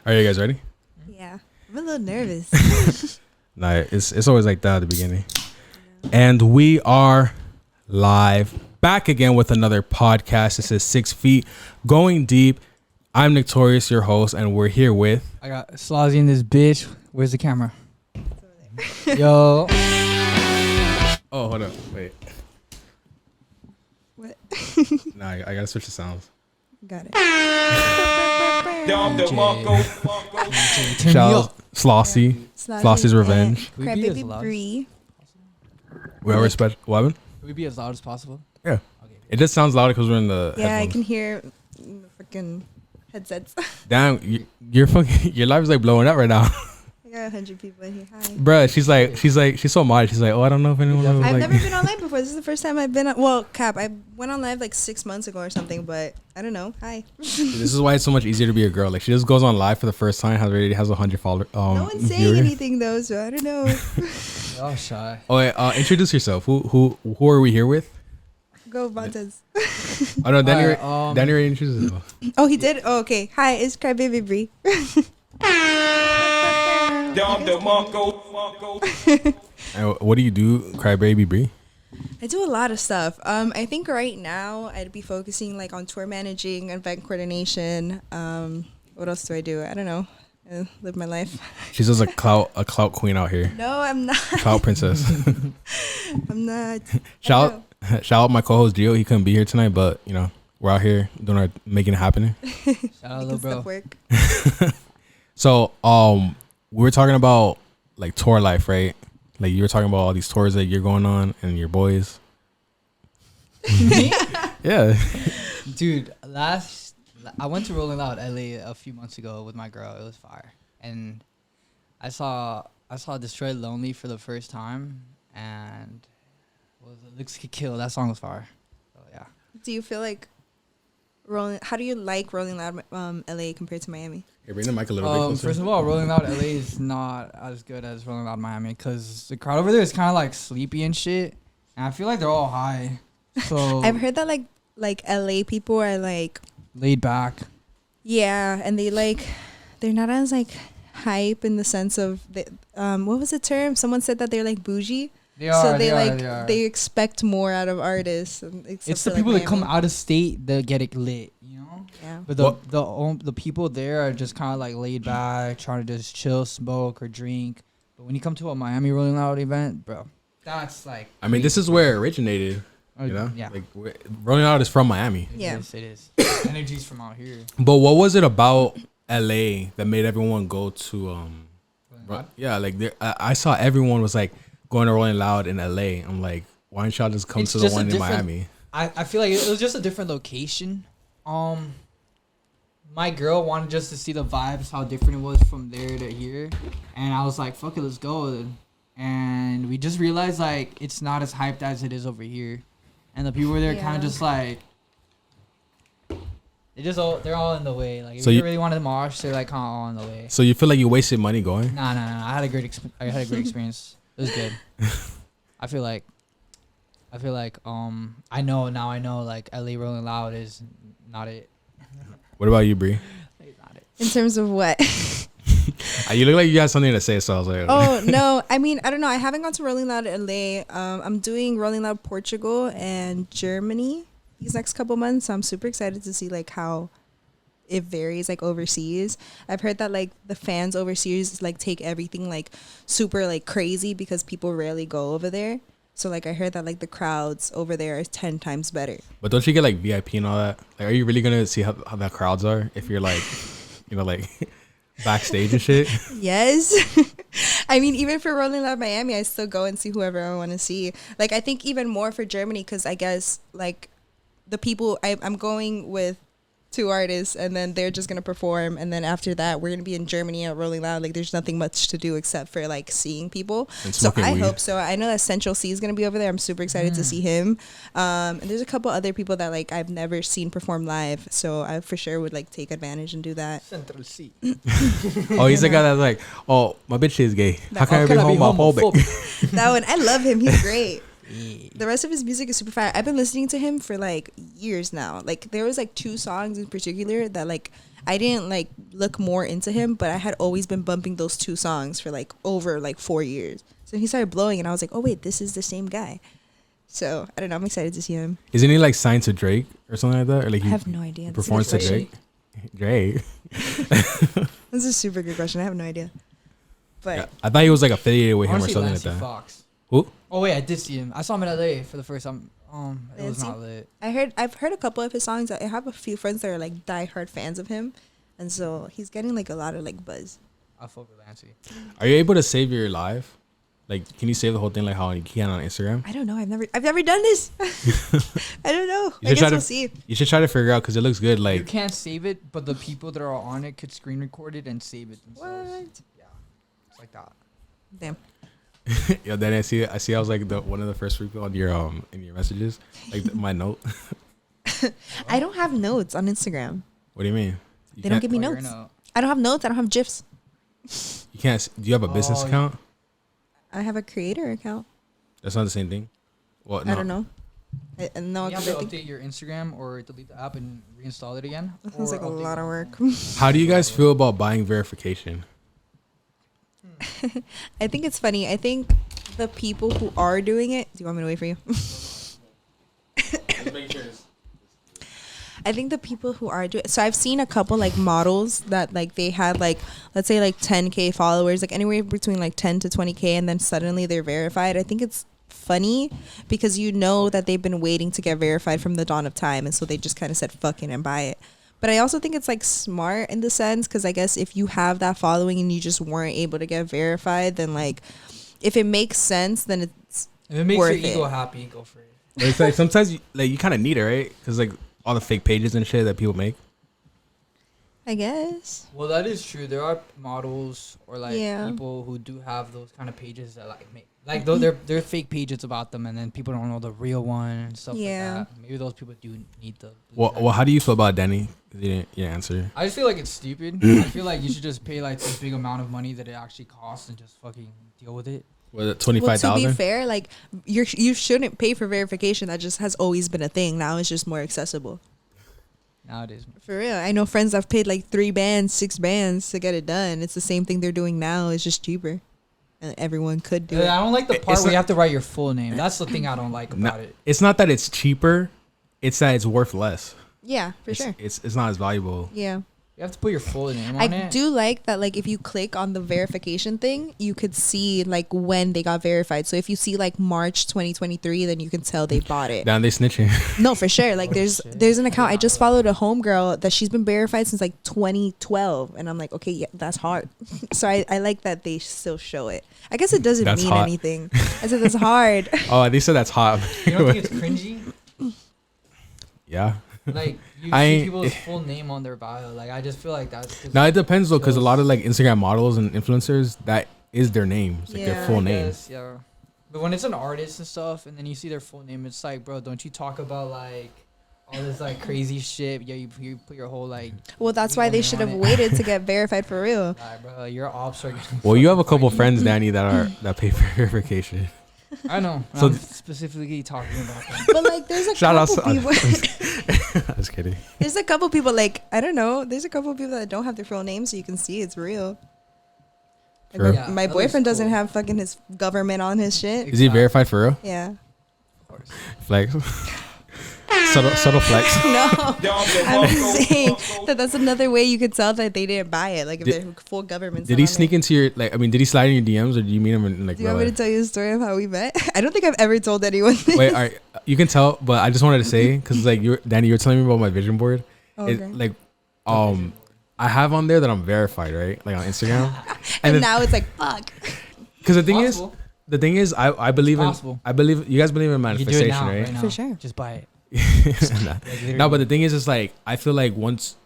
Are you guys ready? Yeah, I'm a little nervous. Nah, it's always like that at the beginning. And we are live, back again with another podcast. This is 6 Feet Going Deep. I'm Torius, your host, and we're here with... I got Slazzy in this bitch. Where's the camera? Yo. Oh, hold up. Wait. What? Nah, I gotta switch the sounds. Got it. Turn Shout me out up. Slossy. Slossy's Revenge. Can we be as loud? Crybabybri. We all respect... What happened? Can we be as loud as possible? Yeah. Okay. It just sounds louder because we're in the Yeah, I headphones. can hear freaking headsets. Damn, your fucking... Your life is like blowing up right now. I got 100 people in here. Hi. Bruh, she's so modest. She's like, oh, I don't know if anyone was I've like... never been on live before. This is the first time I've been on... Well, Cap, I went on live like 6 months ago or something, but I don't know. Hi. This is why it's so much easier to be a girl. Like, she just goes on live for the first time, already has 100 followers. No one's saying viewers. anything though, so I don't know. Y'all shy. Oh, wait, introduce yourself. Who are we here with? Go, Montez. Oh, no, Danny, Alright, Danny already introduced himself. Oh, he did? Oh, okay. Hi, it's Crybabybri. And what do you do, Crybabybri? I do a lot of stuff. I think right now I'd be focusing like on tour managing, event coordination. What else do I do? I don't know. Live my life. She's just a clout queen out here. No, I'm not. Clout princess. I'm not. Shout out my co-host Gio. He couldn't be here tonight, but you know we're out here making it happen. Shout out, little bro. Stuff work. So we were talking about like tour life, right? Like you were talking about all these tours that you're going on and your boys. Me? Yeah. Dude, I went to Rolling Loud LA a few months ago with my girl. It was fire. And I saw Destroy Lonely for the first time, and what was it? Looks Could Kill. That song was fire. So yeah. Do you feel like how do you like Rolling Loud LA compared to Miami? Hey, bring the mic a little bit closer. First of all, Rolling Loud LA is not as good as Rolling Loud Miami because the crowd over there is kind of like sleepy and shit, and I feel like they're all high. So I've heard that like LA people are like laid back. yeah, and they're not as like hype in the sense of what was the term? Someone said that they're like bougie. They are. So they are. They expect more out of artists. It's the people that come out of state that get it lit, you know. Yeah. But the people there are just kind of like laid back, trying to just chill, smoke, or drink. But when you come to a Miami Rolling Loud event, bro, that's like. I mean, this is where it originated. You know, Yeah. like Rolling Out is from Miami. Yeah. It is. Energy's from out here. But what was it about LA that made everyone go to yeah, like I saw everyone was like going to Rolling Loud in LA. I'm like, why don't y'all just come It's to the just a one in different- Miami? I feel like it was just a different location. My girl wanted just to see the vibes, how different it was from there to here, and I was like, "Fuck it, let's go." And we just realized like it's not as hyped as it is over here, and the people there kind Yeah. of just like they're all in the way. Like if So you you- really wanted to mosh, they're like kind of all in the way. So you feel like you wasted money going? Nah. I had a great experience. It was good. I feel like I know like LA Rolling Loud is not it. What about you, Bree? It's not it. In terms of what? You look like you got something to say, so I was like, Oh no, I mean I don't know. I haven't gone to Rolling Loud LA. I'm doing Rolling Loud Portugal and Germany these next couple months. So I'm super excited to see like how it varies like overseas. I've heard that like the fans overseas like take everything like super like crazy because people rarely go over there. So like I heard that like the crowds over there are 10 times better. But don't you get like VIP and all that? Like, are you really gonna see how the crowds are if you're like, you know, like backstage and shit? Yes. I mean, even for Rolling Loud Miami, I still go and see whoever I want to see. Like, I think even more for Germany because I guess, like, the people, I'm going with 2 artists and then they're just going to perform. And then after that, we're going to be in Germany at Rolling Loud. Like, there's nothing much to do except for, like, seeing people. And So smoking I weed. hope so. I know that Central C is going to be over there. I'm super excited to see him. And there's a couple other people that, like, I've never seen perform live. So I for sure would, like, take advantage and do that. Central C. Oh, he's the guy that's like, oh, my bitch is gay. How can I be How can I be homophobic? homophobic? That one, I love him. He's great. The rest of his music is super fire. I've been listening to him for like years now. Like there was like 2 songs in particular that like I didn't like look more into him, but I had always been bumping those 2 songs for like over like 4 years. So he started blowing, and I was like, oh wait, this is the same guy. So I don't know. I'm excited to see him. Isn't he like signed to Drake or something like that? Or like I have no idea. Performs to Drake. Drake. That's a super good question. I have no idea. But Yeah, I thought he was like affiliated with him or Honestly, something Lancey like that. Fox. Who? Oh wait, I did see him. I saw him in LA for the first time. It was Lancey? not lit. I've heard a couple of his songs. I have a few friends that are like diehard fans of him, and so he's getting like a lot of like buzz. I fuck with Lancey. Are you able to save your live? Like, can you save the whole thing like how you can on Instagram? I don't know. I've never done this. I don't know. You I should try guess to- we'll see. You should try to figure out because it looks good. You Like, can't save it, but the people that are on it could screen record it and save it themselves. What? Yeah, it's like that. Damn. yeah. Then I see. I was like one of the first people on your in your messages, like my note. I don't have notes on Instagram. What do you mean? You They don't can't- give me Oh, you're notes. no- I don't have notes. I don't have gifs. You can't. Do you have a business Oh, account? I have a creator account. That's not the same thing. Well, no. I don't know. No, You have because to I think update your Instagram or delete the app and reinstall it again. that sounds or like a update lot your of work. phone. How do you guys feel about buying verification? I think it's funny. I think the people who are doing it. Do you want me to wait for you? I think the people who are doing. So I've seen a couple like models that like they had like, let's say like 10K followers, like anywhere between like 10 to 20K, and then suddenly they're verified. I think it's funny because you know that they've been waiting to get verified from the dawn of time, and so they just kind of said fuck it and buy it. But I also think it's like smart in the sense, because I guess if you have that following and you just weren't able to get verified, then like if it makes sense, then it's If it makes worth your ego it. happy, go for it. It's like sometimes you kind of need it, right? Because like all the fake pages and shit that people make. I guess. Well, that is true. There are models or like Yeah. people who do have those kind of pages that like make like though they're fake pages about them, and then people don't know the real one and stuff Yeah. like that. Maybe those people do need the. Well, how do you feel about Danny? 'Cause you didn't answer. I just feel like it's stupid. I feel like you should just pay like this big amount of money that it actually costs and just fucking deal with it. Was it Well, to be 25,000? fair, like you shouldn't pay for verification. That just has always been a thing. Now it's just more accessible. Nowadays. For real, I know friends that've paid like 3 bands, 6 bands to get it done. It's the same thing they're doing now. It's just cheaper, and everyone could do I it. don't like the part It's where you not- have to write your full name. That's the thing I don't like No, about it. it's not that it's cheaper; it's that it's worth less. Yeah, for It's, sure. It's not as valuable. Yeah. You have to put your full name on I it. do like that, like, if you click on the verification thing, you could see, like, when they got verified. So if you see, like, March 2023, then you can tell they bought it. Down they snitching. No, for sure. Like, Oh, there's shit. there's an account. I just followed a homegirl that she's been verified since, like, 2012. And I'm like, okay, yeah, that's hard. So I like that they still show it. I guess it doesn't That's mean hot. anything. I said that's hard. Oh, they said that's hot. You don't think it's cringy? Yeah. Like you I see ain't- people's full name on their bio. Like I just feel like that's just Now it depends though, because a lot of like Instagram models and influencers, that is their name, it's like Yeah, their full I name. guess, yeah. But when it's an artist and stuff, and then you see their full name, it's like, bro, don't you talk about like all this like crazy shit? Yeah, you put your whole like, Well, that's why they Legal should name have on it. waited to get verified for real. bro, your ops are. Getting Well, you have a fucking couple fired. friends, Danny, that pay for verification. I know. So I'm th- specifically talking about them. But, like, there's a Shout out couple to- people. I was kidding. There's a couple people, like, I don't know. There's a couple people that don't have their full name, so you can see it's real. Like, Sure. my- Yeah, my that boyfriend looks doesn't cool. have fucking his government on his shit. Is he verified for real? Yeah. Of course. Flex. subtle flex. No, I'm just saying that's another way you could tell that they didn't buy it. Like, if Did- they're full government. Did he sneak into your like? I mean, did he slide in your DMs or did you meet him in like? Do you real want me to life? tell you a story of how we met? I don't think I've ever told anyone this. Wait, all right. You can tell, but I just wanted to say because like Danny, you were telling me about my vision board. Okay. It, like, I have on there that I'm verified, right? Like on Instagram. and then- now it's like, fuck. Because Possible. the thing is, I believe in, Possible. you guys believe in You can do it manifestation, now, right? right now. For sure. Just buy it. Nah. Like, literally. No, but the thing is, it's like I feel like once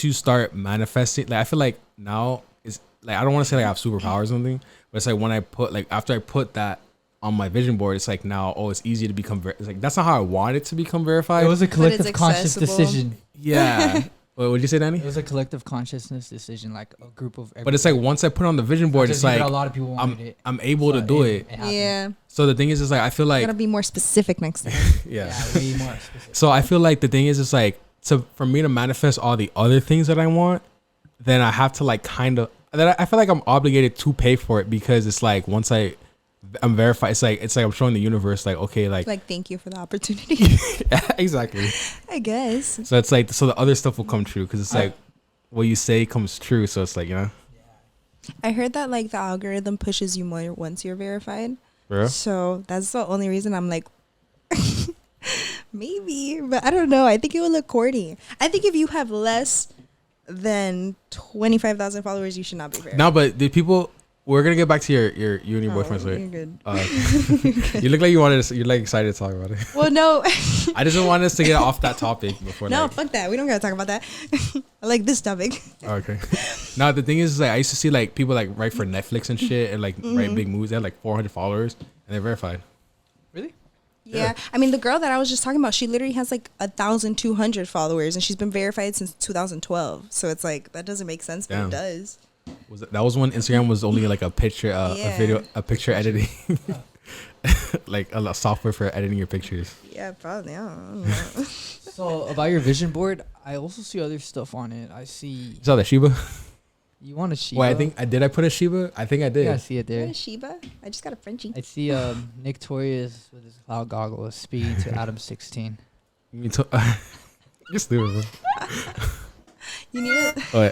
you start manifesting, like I feel like now is like I don't want to say like I have superpowers or something, but it's like when I put like after I put that on my vision board, it's like now it's easy to become. It's like that's not how I wanted to become verified. It was a it's collective conscious accessible. decision. yeah, What would you say, Danny? It was a collective consciousness decision, like a group of. But it's like once I put on the vision board, it's like a lot of people wanted it. I'm able to do it. Yeah. So the thing is like I feel like Gotta be more specific next time. yeah. Way more specific. So I feel like the thing is it's like for me to manifest all the other things that I want, then I have to like kind of. Then I feel like I'm obligated to pay for it because it's like once I'm verified. It's like I'm showing the universe like okay like thank you for the opportunity. exactly. I guess. So it's like so the other stuff will come true because it's like what you say comes true. So it's like I heard that like the algorithm pushes you more once you're verified. Bro? So that's the only reason I'm like maybe, but I don't know. I think it would look corny. I think if you have less than 25,000 followers, you should not be verified. No, but the people. We're gonna get back to you and your boyfriend's You're right. good. You look like you're like excited to talk about it. Well, no. I just want us to get off that topic before. No, like, fuck that. We don't gotta talk about that. I like this topic. Okay. Now the thing is like I used to see like people like write for Netflix and shit and like write big movies. They had like 400 followers and they're verified. Really? Yeah. I mean, the girl that I was just talking about, she literally has like 1,200 followers, and she's been verified since 2012. So it's like that doesn't make sense, but Damn. it does. That was when Instagram was only like a picture, a picture editing, like a software for editing your pictures. Yeah, probably. I don't know. So about your vision board, I also see other stuff on it. I see You saw the Shiba? you want a Shiba. Wait, did I put a Shiba? I think I did. Yeah, I see it What there. is Sheba? I just got a Frenchie. I see Nick Torius with his cloud goggles speeding to Adam 16. You're stupid, bro. You need it. Oh,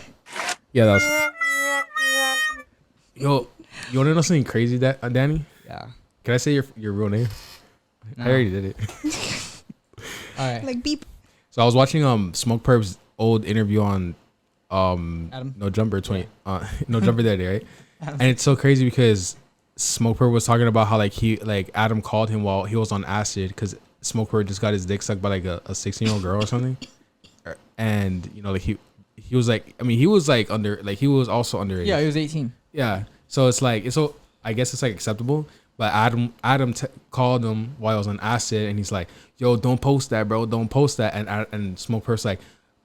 yeah, that was. Yo, you want to know something crazy, Danny? Yeah. Can I say your real name? No. I already did it. All right. Like beep. So I was watching Smoke Perp's old interview on Adam. No Jumper 20 No Jumper that day, right? And it's so crazy because Smoke Perp was talking about how like Adam called him while he was on acid because Smoke Perp just got his dick sucked by like a 16-year-old girl or something. And you know like he was like he was like under like he was also underage. Yeah, he was 18. Yeah. So it's like I guess it's like acceptable. But Adam called him while I was on acid, and he's like, "Yo, don't post that, bro. Don't post that." And Smoke Perp's like,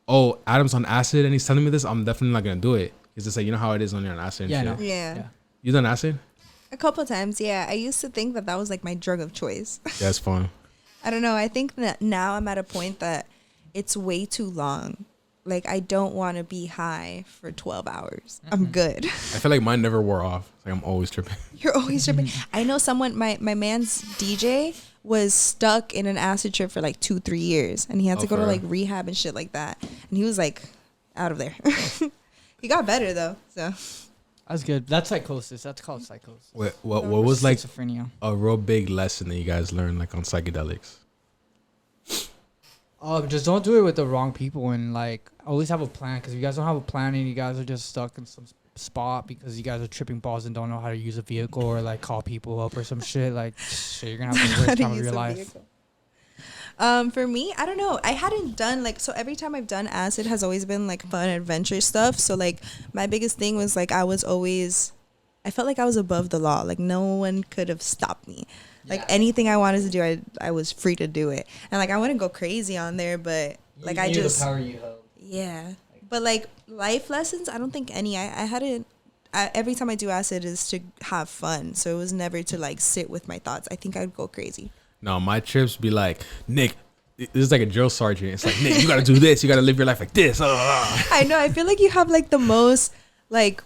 "Oh, Adam's on acid, and he's telling me this. I'm definitely not gonna do it." It's just like you know how it is when you're on acid. And Yeah, shit. no. Yeah. You done acid? A couple times, yeah. I used to think that was like my drug of choice. Yeah, it's fun. I don't know. I think that now I'm at a point that it's way too long. Like, I don't want to be high for 12 hours. I'm good. I feel like mine never wore off. Like I'm always tripping. You're always tripping. I know someone, my man's DJ was stuck in an acid trip for like 2-3 years. And he had to go to like rehab and shit like that. And he was like out of there. He got better though. So That's good. That's psychosis. That's called psychosis. What was like schizophrenia? a real big lesson that you guys learned like on psychedelics? Just don't do it with the wrong people, and like always have a plan. Because if you guys don't have a plan and you guys are just stuck in some spot because you guys are tripping balls and don't know how to use a vehicle or like call people up or some shit, like shit, you're gonna have the worst time of your life. For me, I don't know. I hadn't done like, so every time I've done acid has always been like fun adventure stuff. So like my biggest thing was like I felt like I was above the law. Like no one could have stopped me. Like anything I wanted to do, I was free to do it. And like I wouldn't go crazy on there, but like I just the power you held. Yeah. But like life lessons, I don't think any. Every time I do acid is to have fun. So it was never to like sit with my thoughts. I think I'd go crazy. No, my trips be like, Nick, this is like a drill sergeant. It's like, Nick, you got to do this. You got to live your life like this. I know. I feel like you have like the most like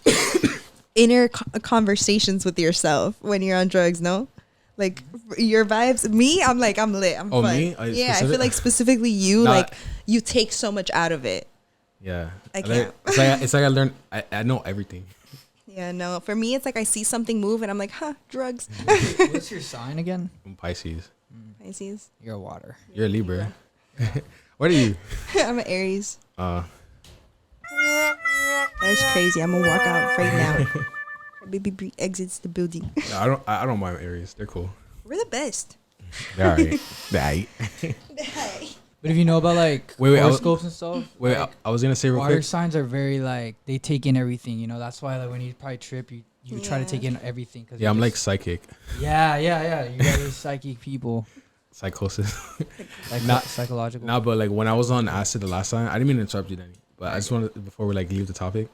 inner conversations with yourself when you're on drugs, no? Like your vibes. Me, I'm like, I'm lit. I'm fun. Me? Yeah, I feel like specifically you, like you take so much out of it. Yeah. I can't. It's like I learned, I know everything. Yeah, no. For me, it's like I see something move and I'm like, huh, drugs. What's your sign again? I'm Pisces. Pisces. You're a water. You're a Libra. What are you? I'm an Aries. That's crazy. I'm gonna walk out right now. Baby exits the building. No, I don't mind Aries. They're cool. We're the best. They're alright. But if you know about like horoscopes and stuff, like, I was gonna say real water quick. signs are very like they take in everything. You know, that's why like when you probably trip, you try to take in everything. Cause Yeah, I'm like psychic. Yeah. You guys are psychic people. Psychosis. Like Not psychological. Nah, but like when I was on acid the last time, I didn't mean to interrupt you, Danny. But I just want to, before we like leave the topic,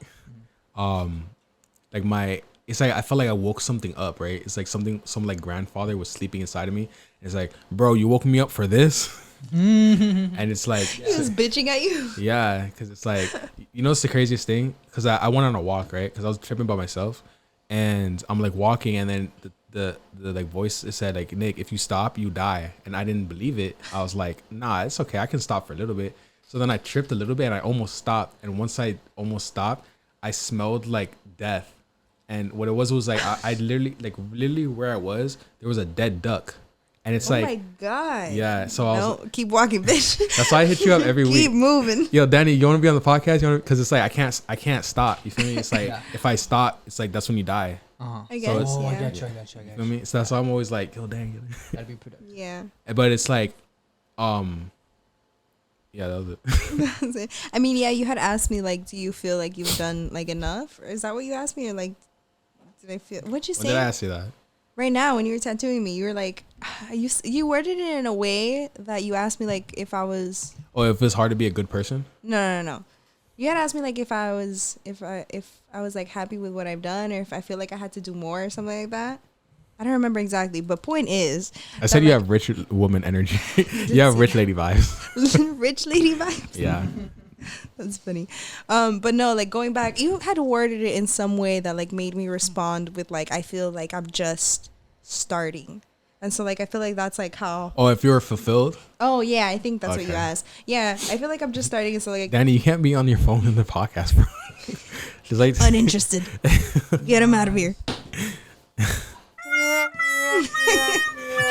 like it's like I felt like I woke something up, right? It's like some like grandfather was sleeping inside of me. It's like, bro, you woke me up for this. And it's like He was bitching at you. yeah, because it's like, you know, it's the craziest thing, because I went on a walk, right? Because I was tripping by myself, and I'm like walking, and then the like voice, it said like, Nick, if you stop, you die. And I didn't believe it. I was like, nah, it's okay, I can stop for a little bit. So then I tripped a little bit, and I almost stopped. And once I almost stopped, I smelled like death. And what it was like, I literally where I was, there was a dead duck. And it's like, oh my God. yeah. So I was, keep walking, bitch. that's why I hit you up every week. Keep moving. Yo, Danny, you want to be on the podcast? Because it's like I can't stop. You feel me? It's like Yeah. if I stop, it's like that's when you die. I So guess. it's- I yeah. got you. You feel me? So that's why I'm always like, yo, dang. Gotta be productive. Yeah. But it's like, yeah, that was it. That's it. I mean, yeah, you had asked me like, do you feel like you've done like enough? Or is that what you asked me? Or like, did I feel? What'd you When say? did I ask you that? Right now, when you were tattooing me, you were like, you worded it in a way that you asked me like if I was. Oh, if it's hard to be a good person? No. You had asked me like if I was like happy with what I've done, or if I feel like I had to do more or something like that. I don't remember exactly, but point is, I said that, you like, have rich woman energy. You have rich lady vibes. rich lady vibes. Yeah. That's funny. But no, like going back, you had worded it in some way that like made me respond with like, I feel like I'm just starting. And so like, I feel like that's like how, Oh, if you were fulfilled? oh yeah, I think that's what you Okay. asked. Yeah. I feel like I'm just starting. And so like, Danny, you can't be on your phone in the podcast, bro. She's like, uninterested. Get him out of here.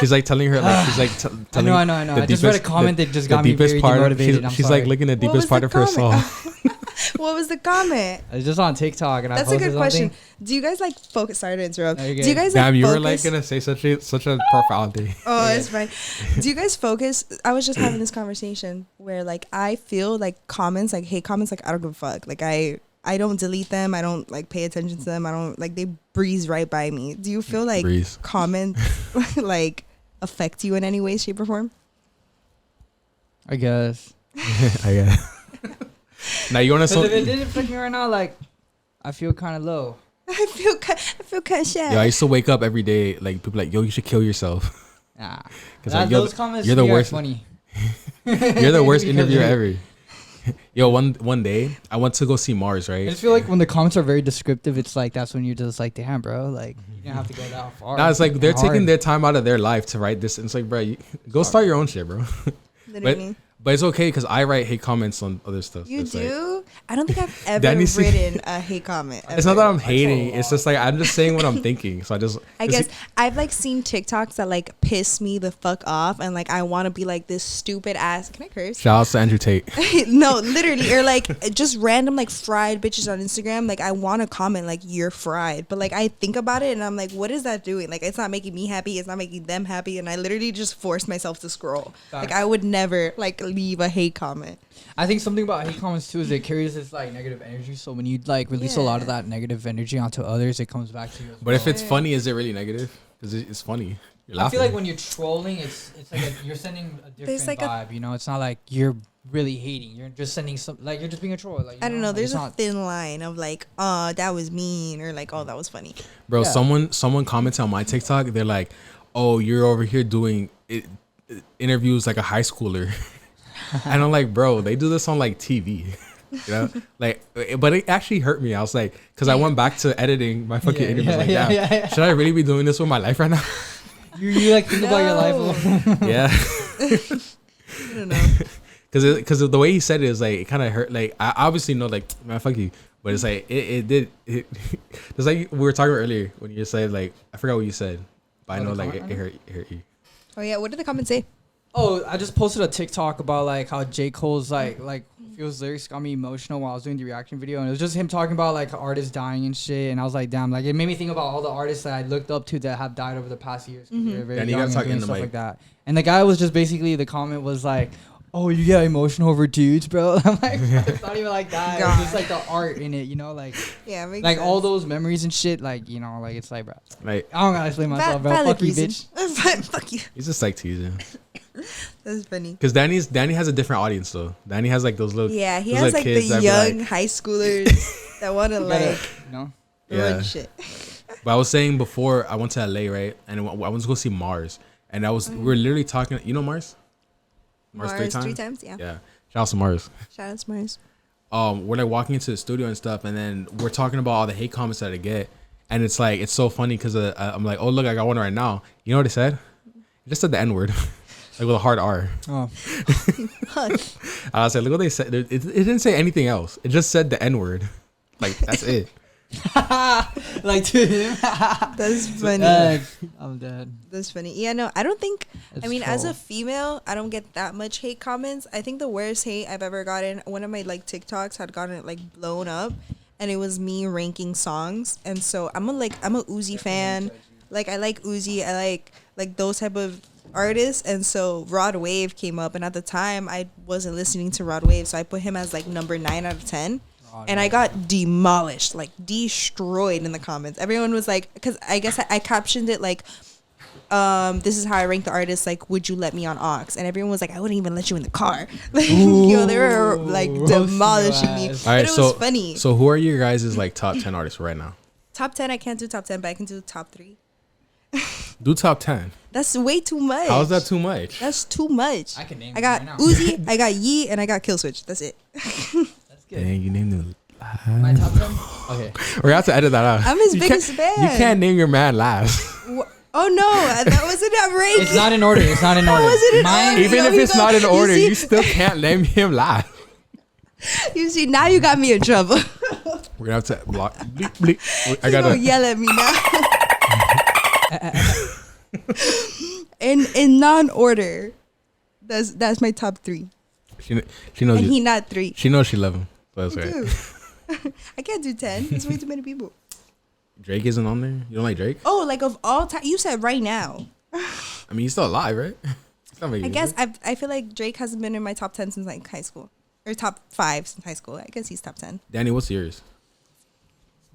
she's like telling her, like, she's like telling. I know. I just read a comment that just got me very demotivated. She's like looking at the deepest part of her soul. What was the comment? It's just on TikTok, and That's I a posted good question. something. Do you guys like focus? Sorry to interrupt. No, you're Do good. you guys Damn, like you focus? were like gonna say such a profoundity. Oh, it's fine. Do you guys focus? I was just having this conversation where like I feel like comments, like hate comments, like I don't give a fuck. Like I don't delete them. I don't like pay attention to them. I don't like, they breeze right by me. Do you feel like Breeze. comments like affect you in any way, shape, or form? I guess. I guess. Now you want to? Because if it didn't affect me right now, like, I feel kind of low. I feel kind of shy. Yo, I used to wake up every day like people like, yo, you should kill yourself. Nah. Because like, yo, Those comments you're the to me are worst. funny. You're the worst Because interviewer you're- ever. Yo, one day I went to go see Mars, I right? just feel like when the comments are very descriptive, it's like that's when you're just like, damn, bro, like you don't have to go that far. Now it's like they're Hard. taking their time out of their life to write this, and it's like, bro, go start your own shit, bro. Literally. But it's okay because I write hate comments on other stuff. You It's like- do? I don't think I've ever Danny see- written a hate comment. it's not that I'm ever. hating. It's just like I'm just saying what I'm thinking. So I just. I guess I've like seen TikToks that like piss me the fuck off, and like I want to be like this stupid ass. Can I curse? Shout out to Andrew Tate. No, literally, or like just random like fried bitches on Instagram. Like I want to comment like you're fried, but like I think about it and I'm like, what is that doing? Like it's not making me happy. It's not making them happy, and I literally just force myself to scroll. Like I would never like leave a hate comment. I think something about hate comments too is it carries this like negative energy. So when you like release a lot of Yeah. that negative energy onto others, it comes back to you. As But if well. it's funny, is it really negative? Because it's funny. You're I laughing. feel like when you're trolling, it's like you're sending a different like a- vibe. You know, it's not like you're really hating. You're just sending some like you're just being a troll. Like I don't know. like, There's it's a not- thin line of like, oh, that was mean, or like, oh, that was funny. Bro, Yeah. someone comments on my TikTok. They're like, "Oh, you're over here doing interviews like a high schooler," and I'm like, "Bro, they do this on like TV." You know, like, but it actually hurt me. I was like, because I went back to editing my fucking interviews. Yeah. Should I really be doing this with my life right now? You like think about your life. Yeah, I don't know. because the way he said it is like it kind of hurt. Like I obviously know, like, man, fuck you, but it's like it's like we were talking earlier when you said, like, I forgot what you said, but I Oh, know the like comment? it hurt you. Oh yeah, what did the comments say? Oh, I just posted a TikTok about like how J. Cole's like feels lyrics got me emotional while I was doing the reaction video, and it was just him talking about like artists dying and shit, and I was like, damn, like it made me think about all the artists that I looked up to that have died over the past years. 'Cause they're very Yeah, and you young gotta and talk doing in the stuff mic. like that. And the guy was just basically, the comment was like, oh, you get emotional over dudes, bro. I'm like, it's not even like that. God. It's just like the art in it, like Yeah, makes like sense. all those memories and shit. Like like it's like, bro. Like I don't gotta explain myself, bro. Valid Fuck you, reason. bitch. Fuck you. he's just like teasing. That's funny. Because Danny has a different audience though. Danny has like those little Yeah, he those has little like the kids that be young like- high schoolers that want to You gotta, like Yeah. run shit. But I was saying before I went to LA, right? And I went to go see Mars. And we were literally talking, you know Mars? Mars three times? Yeah. Yeah. Shout out to Mars. Shout out to Mars. We're like walking into the studio and stuff, and then we're talking about all the hate comments that I get. And it's like, it's so funny because I'm like, oh, look, I got one right now. You know what it said? It just said the N word, like with a hard R. Oh, I was like, look what they said. It didn't say anything else. It just said the N word. Like, that's it. like to him. That's funny. I'm dead. That's funny. Yeah, no, I don't think. It's I mean, as a troll. female, I don't get that much hate comments. I think the worst hate I've ever gotten, one of my like TikToks had gotten like blown up, and it was me ranking songs. And so I'm a Uzi fan. Like I like Uzi. I like those type of artists. And so Rod Wave came up, and at the time I wasn't listening to Rod Wave, so I put him as like number 9 out of 10. And I got demolished, like destroyed in the comments. Everyone was like, because I guess I captioned it like, this is how I rank the artists. Like, would you let me on aux? And everyone was like, I wouldn't even let you in the car. Like, yo, they were like demolishing me. All But right, it was funny. So who are your guys' like top 10 artists right now? Top 10, I can't do top 10, but I can do top 3. Do top 10. That's way too much. How is that too much? That's too much. I can name I got them right now. Uzi, I got Yee, and I got Killswitch. That's it. That's good. Dang, you named them. My top 10? Okay. We're gonna have to edit that out. I'm his You biggest can't- fan. You can't name your man last. Oh no, that wasn't a ranking. It's not in order. It's not in order. wasn't in Mine, order. Even Yo, if you it's go- not in you order, see- you still can't name him last. You see, now you got me in trouble. We're gonna have to block. Bleep, bleep. I You gonna gotta. yell at me now. in non-order, that's my top 3, She knows and you. he not 3. She knows she love him. So that's right. Dude. I can't do 10. It's way too many people. Drake isn't on there. You don't like Drake? Oh, like of all time, you said right now. I mean, he's still alive, right? He's not making I guess music. I feel like Drake hasn't been in my top 10 since like high school, or top 5 since high school. I guess he's top 10. Danny, what's yours?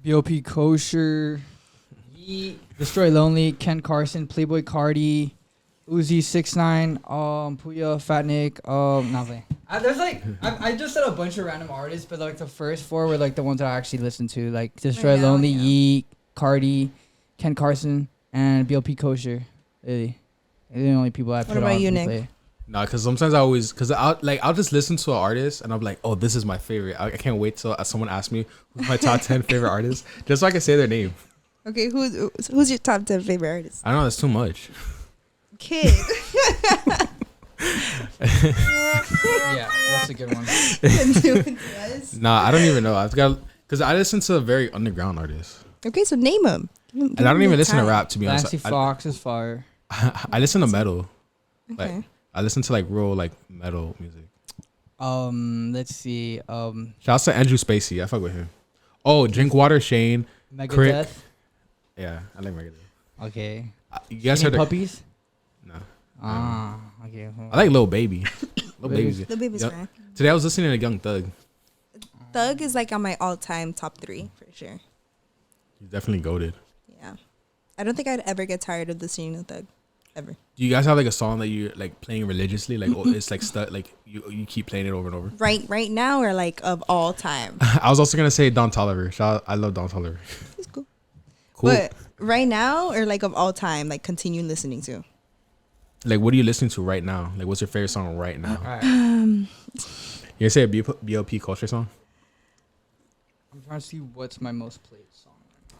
BOP Kosher, Yeet, Destroy Lonely, Ken Carson, Playboy Cardi, Uzi 6ix9ine, Puya, Fat Nick, nothing. There's like I just said a bunch of random artists, but like the first 4 were like the ones that I actually listened to, like Destroy Right now, Lonely, yeah. Yeet, Cardi, Ken Carson, and BOP Kosher. Really, they're the only people I put about on you, Nick? replay. Nah, because sometimes I'll just listen to an artist and I'm like, oh, this is my favorite. I can't wait till someone asks me who's my top 10 favorite artists, just so I can say their name. Okay, who's your top 10 favorite artist? I know that's too much. Kid. Yeah, that's a good one. Nah, I don't even know. I've got because I listen to very underground artists, Okay, so name him. and I don't even listen to rap, to be honest. Nancy Fox is fire. I listen to metal. Like Okay. I listen to like real like metal music. Let's see. Shout out to Andrew Spacey. I fuck with him. Oh, Drinkwater, Shane. Megadeth. Yeah, I like Megadeth. Okay. You guys Skinny heard? Puppies? No. Ah, okay. I like Lil Baby. Lil Baby's. The baby's Yep. fine. Today I was listening to Young Thug. Thug is like on my all-time top 3 for sure. He's definitely goated. Yeah, I don't think I'd ever get tired of listening to Thug, ever. Do you guys have like a song that you like playing religiously? Like it's like like you keep playing it over and over. Right now, or like of all time. I was also gonna say Don Toliver. I love Don Toliver. It's cool. Cool. But right now, or like of all time, like continue listening to. Like, what are you listening to right now? Like, what's your favorite song right now? All right. You gonna say a BLP culture song? I'm trying to see what's my most played song.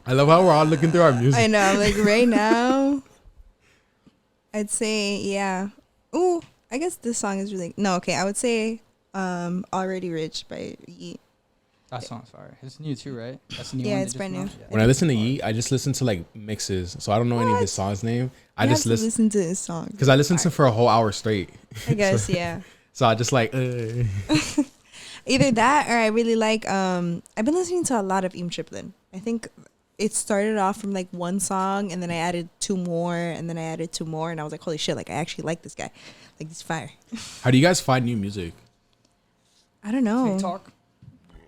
I love how we're all looking through our music. I know, like right now, I'd say yeah. Ooh, I guess this song is really no. Okay, I would say "Already Rich" by Yeet. That song's fire. It's new too, right? That's a new Yeah, one. it's brand new. When I listen to Yeet, I just listen to like mixes, so I don't know any of his songs name. I You just have to listen to his song. because I listen to for a whole hour straight. I guess yeah. So I just like. Either that or I really like I've been listening to a lot of Im Triplin. I think it started off from like one song, and then I added 2 more, and then I added 2 more, and I was like, holy shit, like I actually like this guy, like he's fire. How do you guys find new music? I don't know. TikTok.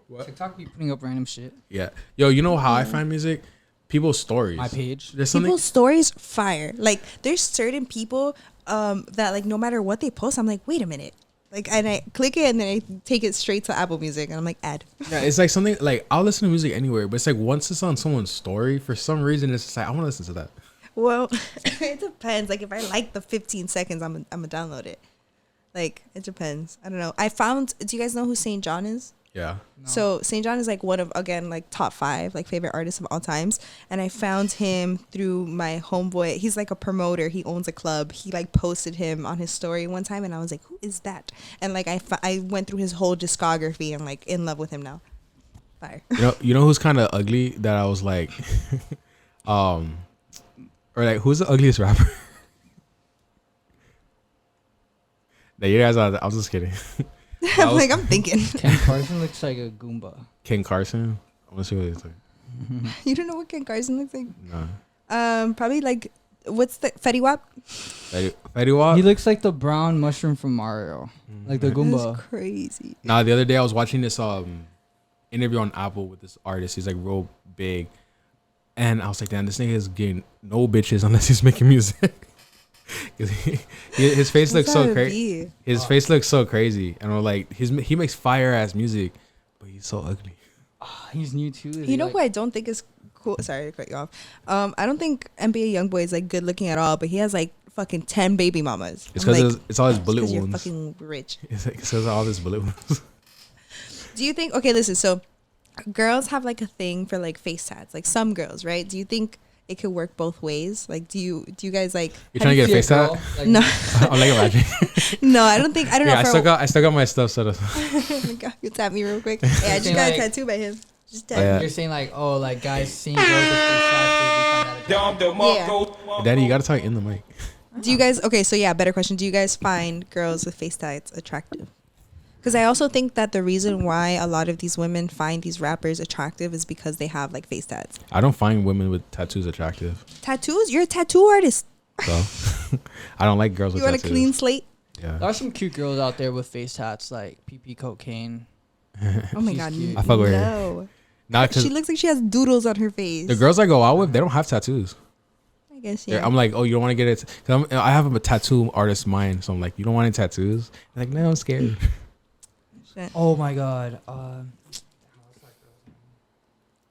What? TikTok be putting up random shit. Yeah. Yo, you know how I find music? People's stories. My page. There's something. People's stories fire. Like there's certain people that like no matter what they post, I'm like, wait a minute. Like, and I click it and then I take it straight to Apple Music and I'm like, add. Yeah, it's like something like I'll listen to music anywhere, but it's like once it's on someone's story, for some reason it's just like I want to listen to that. Well, it depends. Like if I like the 15 seconds, I'm gonna download it. Like it depends. I don't know. I found. Do you guys know who St. John is? Yeah. No. So St. John is like one of, again, like top 5 like favorite artists of all times, and I found him through my homeboy. He's like a promoter. He owns a club. He like posted him on his story one time, and I was like, who is that? And like I went through his whole discography and like in love with him now. Fire. You know who's kind of ugly that I was like, or like who's the ugliest rapper? No, you guys, I was just kidding. I'm like, I'm thinking. Ken Carson looks like a Goomba. Ken Carson. I want to see what he's like. You don't know what Ken Carson looks like? No. Probably like, what's the Fetty Wap? Fetty Wap. He looks like the brown mushroom from Mario, like the Goomba. That's crazy. Nah, the other day I was watching this interview on Apple with this artist. He's like real big, and I was like, damn, this nigga is getting no bitches unless he's making music. Cause his face looks so crazy. His face looks so crazy, and we're like, he makes fire ass music, but he's so ugly. Oh, he's new too. You know who I don't think is cool? Sorry to cut you off. I don't think NBA YoungBoy is like good looking at all, but he has like fucking 10 baby mamas. It's because it's all his bullet you're wounds. fucking rich. It's because all his bullet wounds. Do you think? Okay, listen. So, girls have like a thing for like face tats. Like some girls, right? Do you think it could work both ways? Like, do you guys like? You're trying to get a face tat? Like, No, I'm like imagine. no, I don't know. Yeah, I still got my stuff set up. Oh my God, you tap me real quick. Yeah, I just got a tattoo by him. Just tap. Yeah. You're saying like, oh, like guys seeing girls with face tats, they find that attractive. Yeah. Daddy, you gotta talk in the mic. Do you guys? Okay, so yeah, better question. Do you guys find girls with face tats attractive? Because I also think that the reason why a lot of these women find these rappers attractive is because they have like face tats. I don't find women with tattoos attractive. Tattoos? You're a tattoo artist. So I don't like girls You with want tattoos. a clean slate? Yeah. There are some cute girls out there with face tats, like PP cocaine. Oh my She's God, cute. I fuck with her. no. Not She looks like she has doodles on her face. the girls I go out with, they don't have tattoos. I guess, yeah. I'm like, oh, you don't want to get it? Cause I have a tattoo artist mind, so I'm like, you don't want any tattoos? They're like, no, I'm scared. Shit. Oh my God. I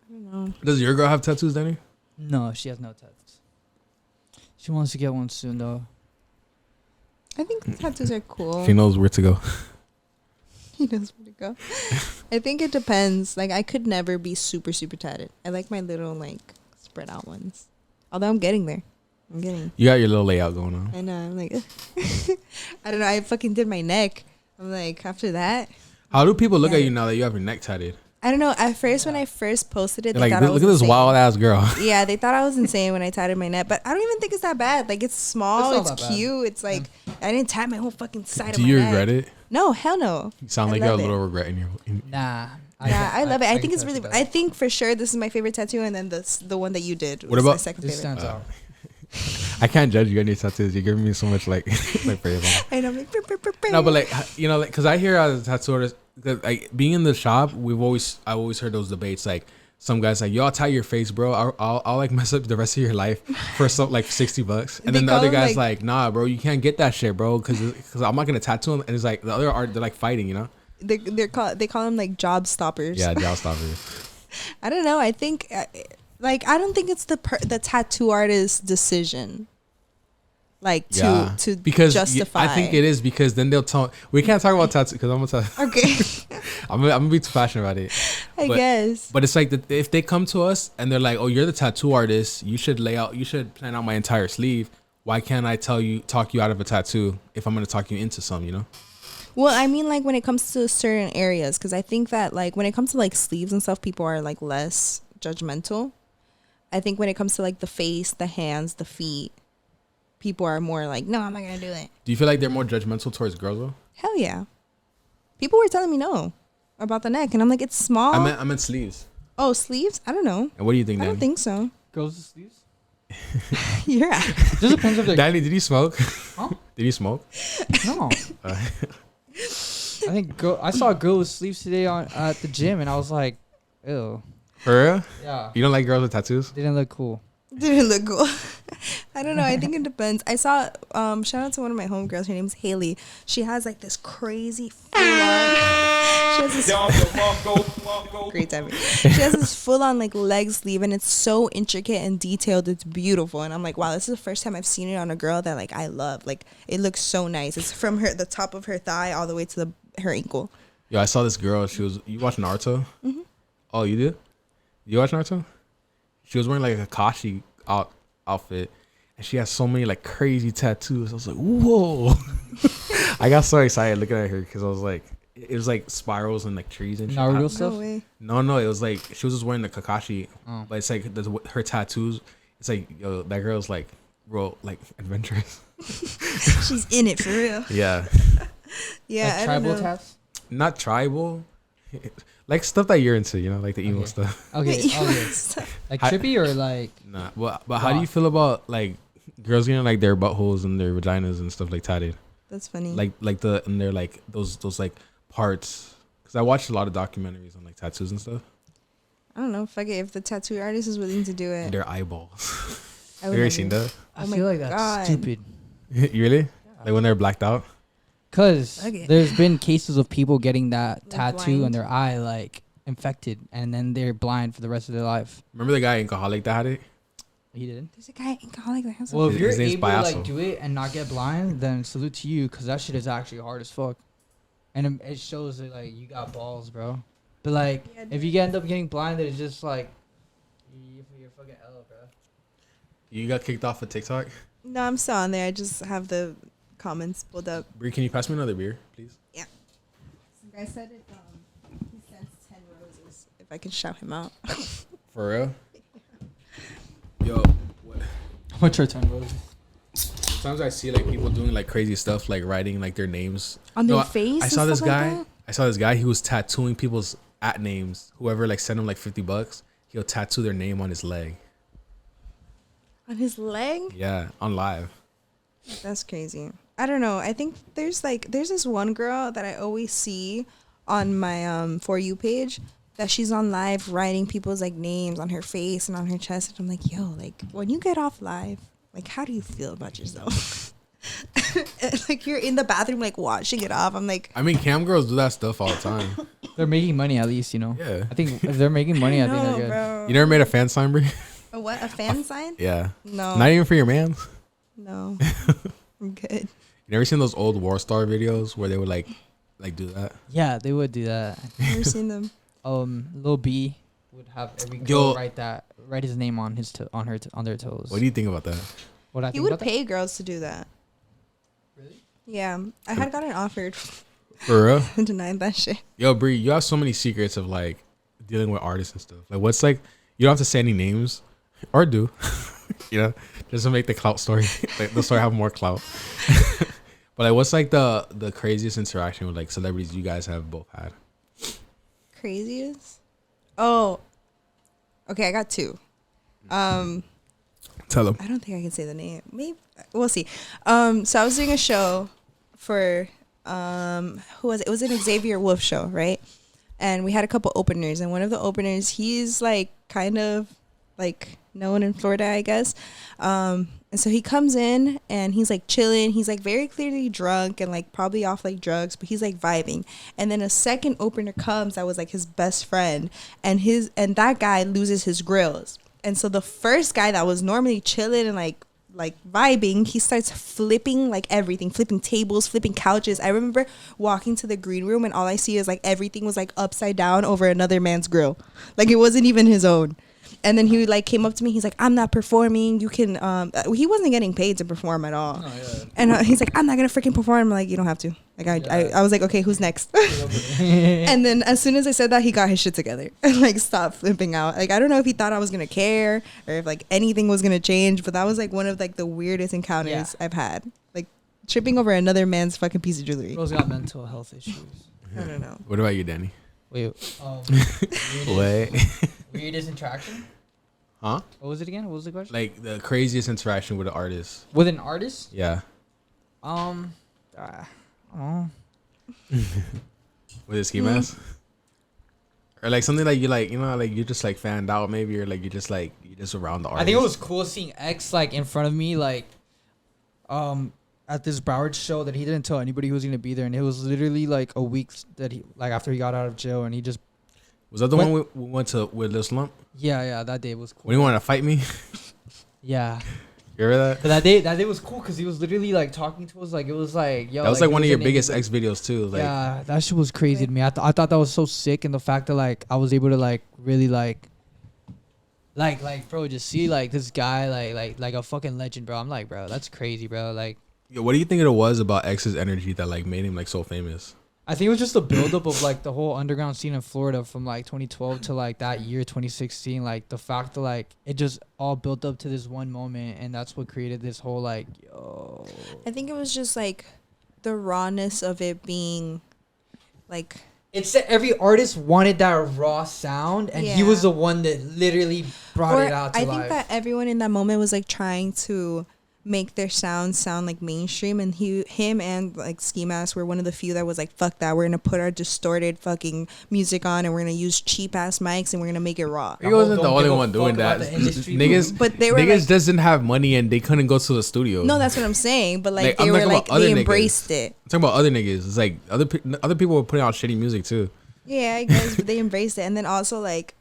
don't know. Does your girl have tattoos, Danny? No, she has no tats. She wants to get one soon though. I think tattoos are cool. She knows where to go. He knows where to go. I think it depends. Like, I could never be super, super tatted. I like my little, like, spread out ones. Although I'm getting there. You got your little layout going on. I know. I'm like, I don't know. I fucking did my neck. I'm like, after that. How do people look Yeah. at you now that you have your neck tatted? I don't know. At first, when I first posted it, They're they like, thought I was look at this insane. wild ass girl. Yeah, they thought I was insane when I tatted my neck, but I don't even think it's that bad. Like, it's small, It's not it's that bad. cute. It's like I didn't tat my whole fucking side Do of my you neck. regret it? No, hell no. You sound I like you have a love little regret in your. Nah. Yeah, I love it. I think it's can really. touch I that. think for sure this is my favorite tattoo, and then the one that you did. What Was about- my second This favorite? stands out. I can't judge you on your tattoos. You're giving me so much like praise. And I'm like, No, but like you know, like because I hear as a tattoo artist, 'cause, like being in the shop, I always heard those debates. Like some guys like, yo, I'll tie your face, bro. I'll like mess up the rest of your life for some like $60, and They then the call other them, guy's like- like, nah, bro, you can't get that shit, bro, because I'm not gonna tattoo him. And it's like the other art, they're like fighting, you know? they call them like job stoppers. Yeah, job stoppers. I don't know. I think like I don't think it's the tattoo artist's decision. Like Yeah, to because justify. I think it is because then they'll tell. We can't talk about tattoo because I'm gonna tell. Okay, I'm gonna be too passionate about it. I But- guess. But it's like if they come to us and they're like, "Oh, you're the tattoo artist. You should plan out my entire sleeve. Why can't I talk you out of a tattoo if I'm gonna talk you into some? You know?" Well, I mean, like when it comes to certain areas, because I think that like when it comes to like sleeves and stuff, people are like less judgmental. I think when it comes to like the face, the hands, the feet, people are more like, no, I'm not gonna do it. Do you feel like they're more judgmental towards girls though? Hell yeah. People were telling me no about the neck, and I'm like, it's small. I meant sleeves. Oh, sleeves? I don't know. And what do you think, I Danny? don't think so. Girls with sleeves. Yeah. Just depends if they're. Danny, did you smoke? Huh? Did you smoke? No. I think I saw a girl with sleeves today at the gym, and I was like, ew. For real? Yeah. You don't like girls with tattoos? Didn't look cool. Didn't look cool. I don't know. I think it depends. I saw, shout out to one of my homegirls. Her name's Haley. She has like this crazy full on. She has this great timing. She has this full on like leg sleeve, and it's so intricate and detailed. It's beautiful, and I'm like, wow, this is the first time I've seen it on a girl that like I love. Like it looks so nice. It's from the top of her thigh all the way to her ankle. Yo, I saw this girl. You watch Naruto? Mm-hmm. Oh, you did? You watch Naruto? She was wearing like a Kakashi outfit, and she has so many like crazy tattoos. I was like, whoa! I got so excited looking at her because I was like, it was like spirals and like trees and shit. Naruto stuff? No way. No, it was like she was just wearing the Kakashi, but it's like her tattoos. It's like, yo, that girl's like real like adventurous. She's in it for real. Yeah. Yeah, Like I don't tribal know. tats? Not tribal, like stuff that you're into, you know, like the emo Okay. stuff. Okay. Like trippy or like. Nah, but how do you feel about like girls getting like their buttholes and their vaginas and stuff like tatted? That's funny. Like and they're like those like parts. Because I watched a lot of documentaries on like tattoos and stuff. I don't know. Fuck it. If the tattoo artist is willing to do it, Their eyeballs. I Have would you ever never. seen that? I Oh my feel like that's God. stupid. You really? Like when they're blacked out? Because Okay. there's been cases of people getting that Like tattoo blind. and their eye like infected, and then they're blind for the rest of their life. Remember the guy in Alcoholic that had it? He did. There's a guy in college that has Well, if His you're name's able to like Payaso. do it and not get blind, then salute to you, because that shit is actually hard as fuck, and it shows that like you got balls, bro. But like, Yeah, if you end up getting blind, then it's just like you're fucking L, bro. You got kicked off of TikTok? No, I'm still on there. I just have the comments pulled up. Brie, can you pass me another beer, please? The guy said it. He sends 10 roses. If I can shout him out. For real? Yo, what? What's your turn, bro? Sometimes I see like people doing like crazy stuff, like writing like their names On their No, face. I and saw this stuff like guy. that? I saw this guy. He was tattooing people's @names. Whoever like sent him like $50, he'll tattoo their name on his leg. On his leg. Yeah, on live. That's crazy. I don't know. I think there's this one girl that I always see on my For You page that she's on live writing people's like names on her face and on her chest, and I'm like, yo, like when you get off live, like how do you feel about yourself? Like you're in the bathroom like watching it off. I'm like, I mean, cam girls do that stuff all the time. They're making money at least, you know. Yeah. I think if they're making money, I think no, they're good. bro. You never made a fan sign, Brie? A what? A fan sign? Yeah. No. Not even for your man. No. I'm good. You never seen those old War Star videos where they would like do that? Yeah, they would do that. Never seen them. Lil B would have every girl Yo. write his name on on their toes. What do you think about that? What I He think would about pay girls to do that. Really? Yeah. I had gotten offered For real? and denied that shit. Yo, Brie, you have so many secrets of like dealing with artists and stuff. Like, what's like, you don't have to say any names, or do, you know, just to make the clout story, like the story have more clout. But like, what's like the craziest interaction with like celebrities you guys have both had? Craziest? Oh. Okay, I got two. Tell them. I don't think I can say the name. Maybe we'll see. So I was doing a show for who was it? It was an Xavier Wolf show, right? And we had a couple openers, and one of the openers, he's like kind of like known in Florida, I guess. And so he comes in and he's like chilling. He's like very clearly drunk and like probably off like drugs, but he's like vibing. And then a second opener comes that was like his best friend, and that guy loses his grills. And so the first guy that was normally chilling and like vibing, he starts flipping like everything, flipping tables, flipping couches. I remember walking to the green room and all I see is like everything was like upside down over another man's grill. Like it wasn't even his own. And then he like came up to me. He's like, I'm not performing. You can, he wasn't getting paid to perform at all. Oh, yeah. And he's like, I'm not going to freaking perform. I'm like, you don't have to. Like, I was like, okay, who's next? And then as soon as I said that, he got his shit together and like stopped flipping out. Like, I don't know if he thought I was going to care or if like anything was going to change, but that was like one of like the weirdest encounters I've had. Like tripping over another man's fucking piece of jewelry. Girls got mental health issues. I don't know. What about you, Danny? Wait. Wait. Weirdest interaction? Huh? What was it again? What was the question? Like the craziest interaction with an artist. With an artist? Yeah. Oh. With a ski mask. Or like something like you like, you know, like you just like fanned out maybe, or like you just around the artist. I think it was cool seeing X like in front of me, like, at this Broward show that he didn't tell anybody who was gonna be there, and it was literally like a week that he like after he got out of jail, and he just was that the one we went to with Lil Slump? yeah that day was cool. When he wanted to fight me. Yeah. You remember that? But that day was cool because he was literally like talking to us, like it was like yo. That was like one of your an biggest like, X videos too. Like, yeah, that shit was crazy to me. I thought that was so sick, and the fact that like I was able to like really like bro, just see like this guy like a fucking legend, bro. I'm like, bro, that's crazy, bro. Like, what do you think it was about X's energy that like made him like so famous? I think it was just the buildup of like the whole underground scene in Florida from like 2012 to like that year 2016. Like the fact that like it just all built up to this one moment, and that's what created this whole like yo. I think it was just like the rawness of it being like. It's that every artist wanted that raw sound, and he was the one that literally brought it out to life. I think that everyone in that moment was like trying to make their sound like mainstream, and him and like Ski Mask were one of the few that was like, fuck that, we're gonna put our distorted fucking music on, and we're gonna use cheap ass mics, and we're gonna make it raw. He wasn't the only one doing that. Niggas, but they were niggas like, just didn't have money and they couldn't go to the studio. no, that's what I'm saying. But like they were like they embraced it. I'm talking about other niggas. It's like other people were putting out shitty music too. Yeah, I guess, but they embraced it. And then also like,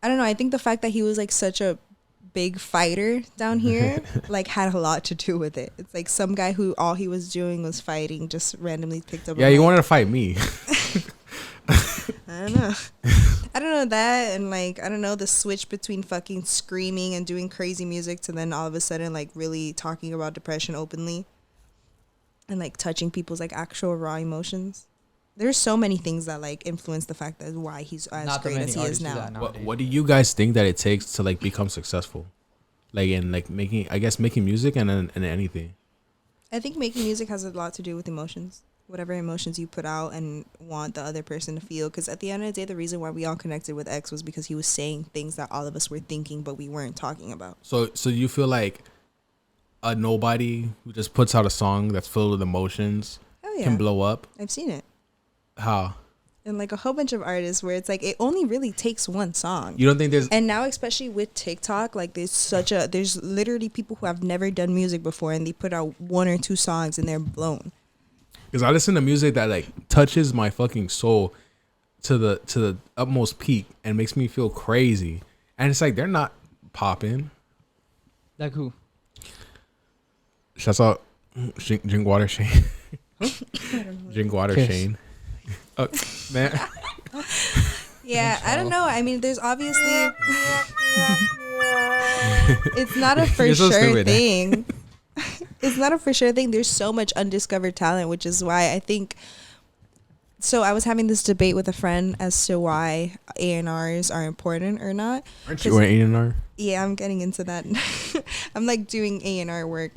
I don't know. I think the fact that he was like such a big fighter down here like had a lot to do with it. It's like some guy who all he was doing was fighting just randomly picked up. Yeah, you wanted to fight me. I don't know that, and like I don't know the switch between fucking screaming and doing crazy music to then all of a sudden like really talking about depression openly and like touching people's like actual raw emotions. There's so many things that like influence the fact that why he's as great as he is now. What do you guys think that it takes to like become successful, like in like making music and anything? I think making music has a lot to do with emotions, whatever emotions you put out and want the other person to feel. Because at the end of the day, the reason why we all connected with X was because he was saying things that all of us were thinking but we weren't talking about. So you feel like a nobody who just puts out a song that's filled with emotions can blow up? I've seen it. How? And like a whole bunch of artists where it's like it only really takes one song. You don't think there's... And now especially with TikTok, like there's literally people who have never done music before and they put out one or two songs and they're blown. Because I listen to music that like touches my fucking soul to the utmost peak and makes me feel crazy. And it's like they're not popping. Like who? Shouts out Drink Water Shane. Drink Water Shane. Oh, man. Yeah, I don't know. I mean, there's obviously it's not a for sure thing. It's not a for sure thing. There's so much undiscovered talent, which is why I think. So I was having this debate with a friend as to why A&Rs are important or not. Aren't you an A&R? Yeah, I'm getting into that. I'm like doing A&R work.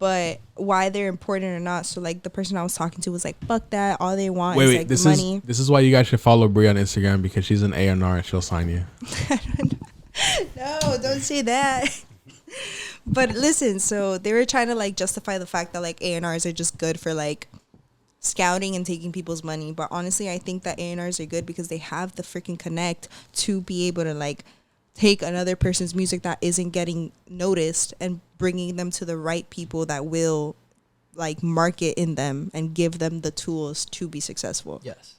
But why they're important or not. So like the person I was talking to was like, fuck that. All they want is like money. This is why you guys should follow Bri on Instagram, because she's an A&R and she'll sign you. No, don't say that. But listen, so they were trying to like justify the fact that like A&Rs are just good for like scouting and taking people's money. But honestly, I think that A&Rs are good because they have the freaking connect to be able to like take another person's music that isn't getting noticed and bringing them to the right people that will like market in them and give them the tools to be successful. Yes,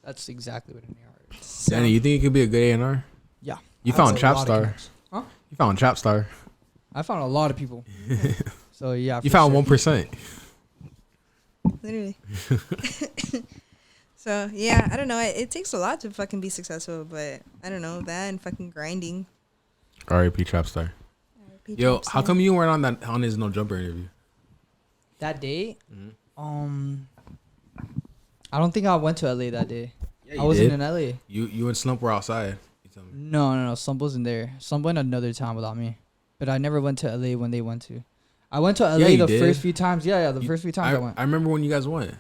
that's exactly what an A&R is. So, Danny, you think you could be a good A&R? Yeah. You found Trapstar. Huh? You found Trapstar. I found a lot of people. So yeah. You found 1%. Literally. So yeah, I don't know. It takes a lot to fucking be successful, but I don't know that and fucking grinding. R.I.P. Trapstar. Yo, how come you weren't on his No Jumper interview? That day, I don't think I went to LA that day. Yeah, I wasn't in LA. You and Slump were outside. No. Slump wasn't there. Slump went another time without me, but I never went to LA when they went to. I went to LA the first few times. Yeah, the first few times I went. I remember when you guys went.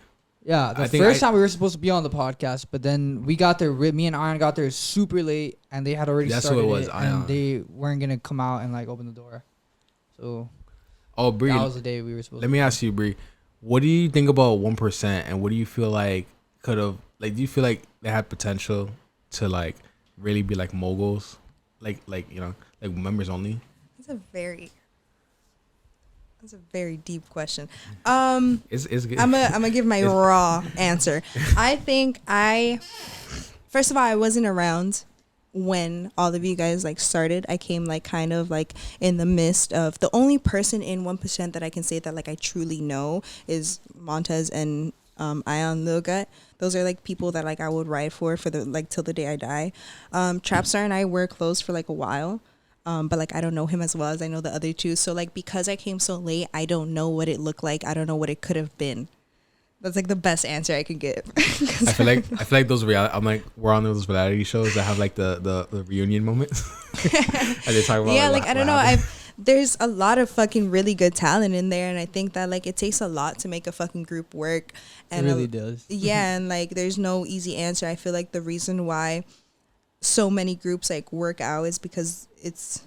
Yeah, the first time we were supposed to be on the podcast, but then we got there. Me and Iron got there super late, and they had already started it, and they weren't gonna come out and like open the door. So, Bree, that was the day we were supposed. Let me ask you, Bree, what do you think about 1%, and what do you feel like could have like? Do you feel like they had potential to like really be like moguls, like you know, like members only? That's a very deep question. It's good. I'm gonna give my raw answer. I think first of all, I wasn't around when all of you guys like started. I came like kind of like in the midst of the only person in 1% that I can say that like I truly know is Montez and Ion Lil Gut. Those are like people that like I would ride for the like till the day I die. Trapstar and I were close for like a while. But like I don't know him as well as I know the other two. So like because I came so late, I don't know what it looked like. I don't know what it could have been. That's like the best answer I could give. I feel like those reality. I'm like we're on those reality shows that have like the reunion moments. And they talk about yeah, like I don't know. There's a lot of fucking really good talent in there, and I think that like it takes a lot to make a fucking group work. And it really does. Yeah, and like there's no easy answer. I feel like the reason why so many groups like work out is because it's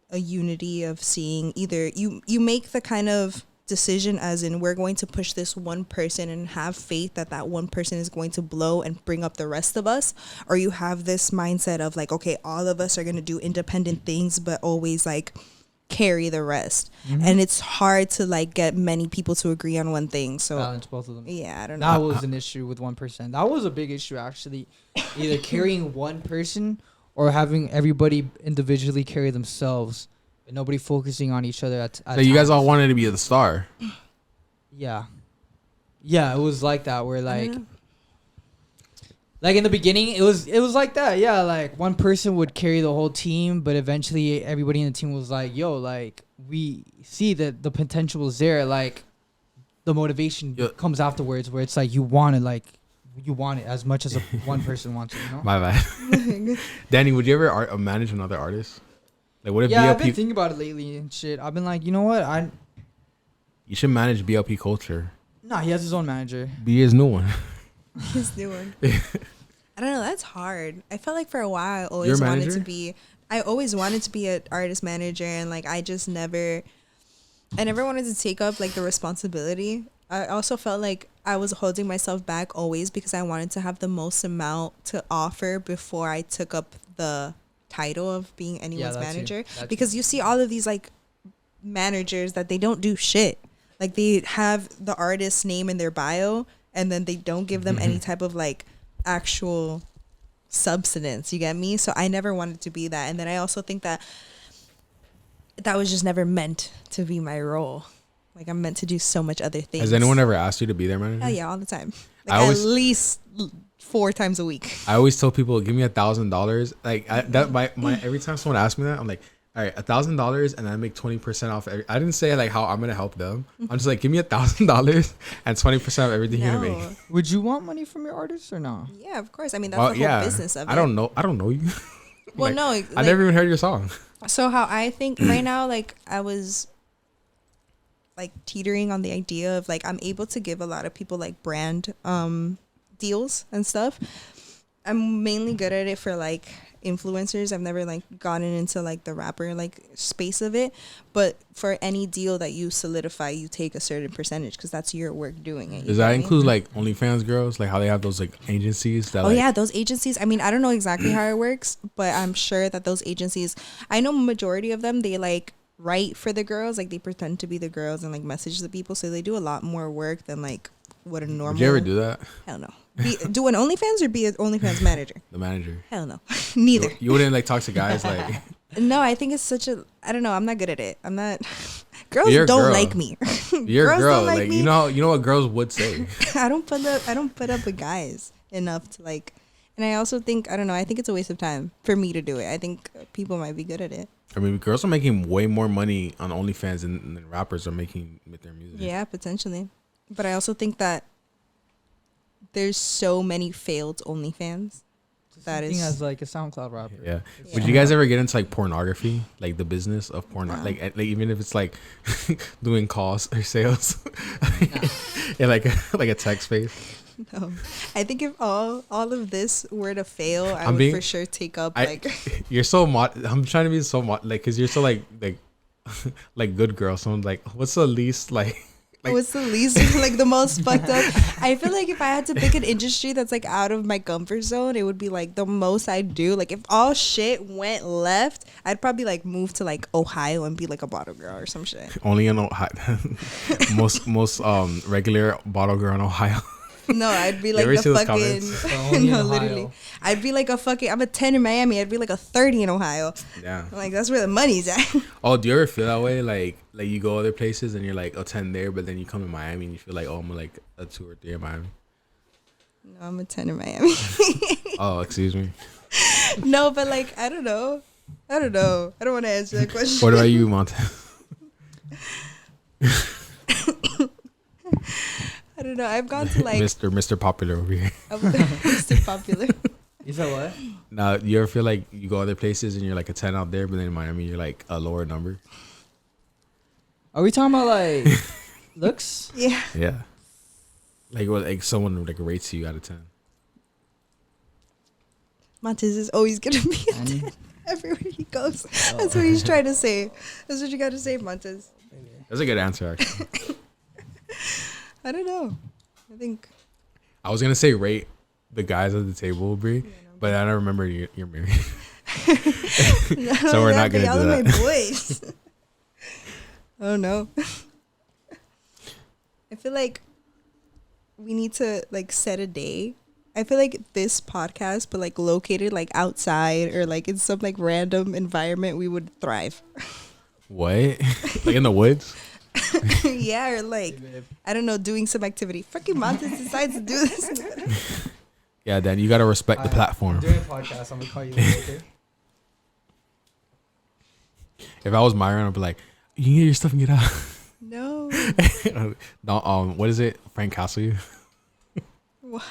a unity of seeing either you make the kind of decision as in we're going to push this one person and have faith that that one person is going to blow and bring up the rest of us, or you have this mindset of like, okay, all of us are going to do independent things but always like carry the rest. And it's hard to like get many people to agree on one thing, so balance both of them. Yeah, I don't know. That was an issue with 1%. That was a big issue actually, either carrying one person or having everybody individually carry themselves, but nobody focusing on each other at so you guys all wanted to be the star. Yeah, it was like that. Where like in the beginning, it was like that. Yeah, like one person would carry the whole team, but eventually everybody in the team was like, "Yo, like we see that the potential is there." Like the motivation comes afterwards, where it's like you want it as much as one person wants it. You know? My bad. Danny, would you ever manage another artist? Like, what if I've BLP? been thinking about it lately and shit. I've been like, you know what? You should manage BLP Culture. Nah, he has his own manager. Be his new one. His new one. I don't know. That's hard. I felt like for a while I always wanted to be an artist manager, and like I never wanted to take up like the responsibility. I also felt like I was holding myself back always because I wanted to have the most amount to offer before I took up the title of being anyone's manager. Because you see all of these like managers that they don't do shit. Like they have the artist's name in their bio and then they don't give them any type of like actual substance. You get me? So I never wanted to be that. And then I also think that was just never meant to be my role. Like I'm meant to do so much other things. Has anyone ever asked you to be their manager? Hell yeah, all the time. Like at least 4 times a week. I always tell people, give me $1,000. Like my every time someone asks me that, I'm like, all right, $1,000, and I make 20% off. I didn't say like how I'm gonna help them. I'm just like, give me $1,000 and 20% of everything you're gonna make. Would you want money from your artists or no? Yeah, of course. I mean, that's the whole business of it. I don't know you. Well, like, no, I never even heard your song. So how I think right now, like I was like teetering on the idea of like I'm able to give a lot of people like brand deals and stuff. I'm mainly good at it for like influencers. I've never like gotten into like the rapper like space of it, but for any deal that you solidify, you take a certain percentage because that's your work doing it. Does that include like OnlyFans girls, like how they have those like agencies that yeah, those agencies. I mean, I don't know exactly how it works, but I'm sure that those agencies, I know majority of them, they like write for the girls, like they pretend to be the girls and like message the people, so they do a lot more work than like what a normal. Would you ever do that? Hell no. Do an OnlyFans or be an OnlyFans manager? The manager. Hell no. Neither. You wouldn't like talk to guys like. No, I think it's such a. I don't know. I'm not good at it. I'm not. Girls don't like me. You're a girl. Like you know what girls would say. I don't put up with guys enough to like. And I also think I don't know. I think it's a waste of time for me to do it. I think people might be good at it. I mean, girls are making way more money on OnlyFans than rappers are making with their music. Yeah, potentially. But I also think that there's so many failed OnlyFans. That Thing as is like a SoundCloud rapper. Yeah. Yeah. Would you guys ever get into like pornography, like the business of porn, No. like even if it's like doing calls or sales, in like a text space? no. I think if all of this were to fail, I I'm would being- for sure take up I- like You're so I'm trying to be so like, cause you're so like like good girl. So I'm like, what's the least like what's the least like the most fucked up? I feel like if I had to pick an industry that's like out of my comfort zone, it would be like the most I do. Like if all shit went left, I'd probably like move to like Ohio and be like a bottle girl or some shit. only in Ohio? most regular bottle girl in Ohio. No, I'd be like ever the see those fucking Only in no, Ohio. literally. I'd be like a fucking I'm a 10 in Miami, I'd be like a 30 in Ohio. Yeah. Like that's where the money's at. Oh, do you ever feel that way? Like you go other places and you're like a 10 there, but then you come to Miami and you feel like, oh, I'm like a 2 or 3 in Miami. No, I'm a 10 in Miami. Oh, excuse me. No, but like I don't know. I don't want to answer that question. What about you, Montez? I don't know. I've gone to like Mr. Popular over here. Mr. Popular. You said what? Now, you ever feel like you go other places and you're like a 10 out there, but then in Miami you're like a lower number? Are we talking about like looks? Yeah. Yeah. Like what? Like someone like rates you out of 10. Montez is always gonna be a 10 everywhere he goes. That's what he's trying to say. That's what you got to say, Montez. That's a good answer, actually. I don't know. I think. I was gonna say rate the guys at the table, Bri, but I don't remember you're married. No, So we're not gonna y'all do are that. my boys. Oh no. I feel like we need to like set a day. I feel like this podcast, but like located like outside or like in some like random environment, we would thrive. What? Like in the woods? Yeah, or like I don't know, doing some activity. Fucking Montez decides to do this. Yeah, Dan, you gotta respect the platform. During a podcast, I'm gonna call you later. Okay? If I was Myron, I'd be like, you can get your stuff and get out. No. No, what is it? Frank Castle you? What?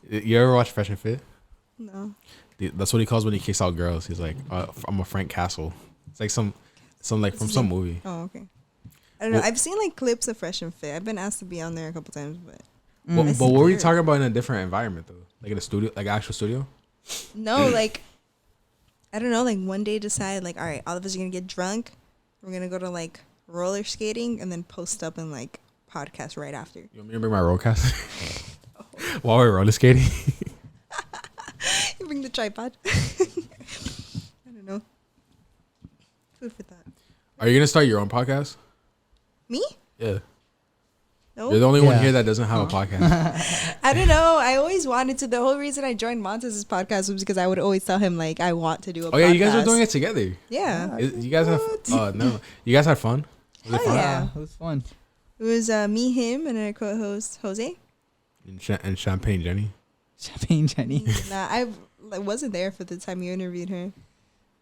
You ever watch Fresh and Fit? No. That's what he calls when he kicks out girls. He's like, I'm a Frank Castle. It's like some like from some movie. Oh, okay. I don't know. Well- I've seen like clips of Fresh and Fit. I've been asked to be on there a couple times, but But It's what were you weird. talking about in a different environment though? Like in a studio, like actual studio? no, like I don't know. Like one day decide like, all right, all of us are gonna get drunk. We're gonna go to like roller skating and then post up and like podcast right after. You want me to bring my rollcast while we're roller skating? You bring the tripod. I don't know. Food for thought. Are you gonna start your own podcast? Me? Yeah. No. You're the only one Yeah. here that doesn't have a podcast. I don't know. I always wanted to. The whole reason I joined Montez's podcast was because I would always tell him like I want to do a podcast. Oh yeah, you guys are doing it together. Yeah. You guys have no. You guys had fun? Was it Hell fun? yeah. It was fun. It was me, him, and our co-host Jose. And Champagne Jenny. Champagne Jenny. Nah, I wasn't there for the time you interviewed her.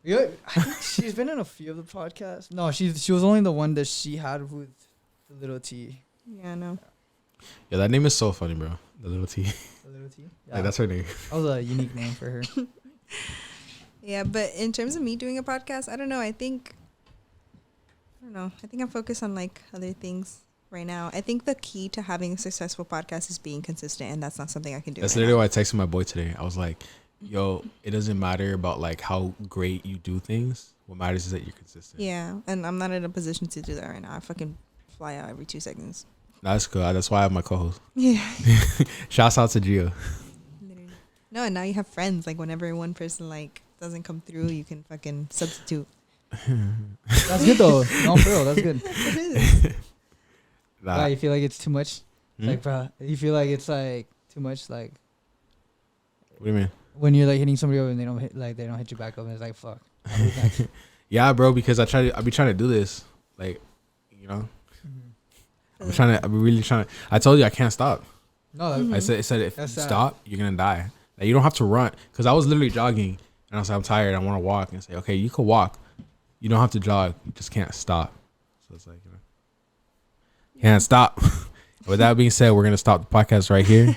Yeah, I think she's been in a few of the podcasts. No, she was only the one that she had with the little T. Yeah, no. Yeah, that name is so funny, bro. The little T. The little T. Yeah, Like that's her name. that was a unique name for her. Yeah, but in terms of me doing a podcast, I don't know. I think I'm focused on like other things right now. I think the key to having a successful podcast is being consistent, and that's not something I can do. That's right literally now. why I texted my boy today. I was like, yo, it doesn't matter about like how great you do things. What matters is that you're consistent. Yeah, and I'm not in a position to do that right now. I fucking fly out every 2 seconds. That's good. That's why I have my co-host. Yeah. Shouts out to Gio. Literally. No, and now you have friends. Like whenever one person like doesn't come through, you can fucking substitute. That's good though. No, for real, that's good. It is. Nah. Why, you feel like it's too much? Hmm? Like, bro, you feel like it's like too much, like What do you mean? when you're like hitting somebody up and they don't hit you back up, and it's like fuck. I'll move next. Yeah, bro, because I be trying to do this. Like, you know, I'm really trying to. I told you I can't stop. No, that, Mhm. I said if you That's sad. stop, you're gonna die. Like, you don't have to run. Because I was literally jogging and I was like, I'm tired. I want to walk. And say, okay, you can walk. You don't have to jog. You just can't stop. So it's like, you know, can't stop. With that being said, we're gonna stop the podcast right here.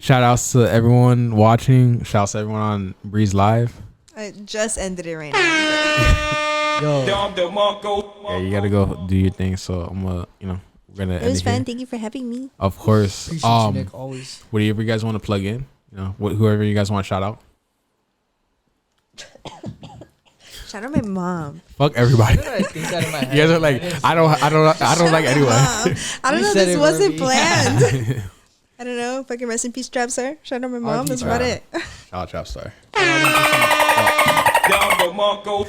Shout outs to everyone watching. Shout outs to everyone on Breeze Live. I just ended it right now. Yo, Yeah, you gotta go do your thing. So I'm we're gonna. It was fun. Thank you for having me. Of course. appreciate you, Nick, always. Whatever you guys want to plug in, whoever you guys want to shout out. Shout out my mom. Fuck everybody. What did I think out of my head? You guys are like, I don't like anyone. I don't You know. said This it, wasn't Ruby. planned. I don't know. Fucking rest in peace, Trap Star. Shout out my mom. RP That's about Trap. it. Shout out Trap Star. Oh, 100%. Down the Mongo.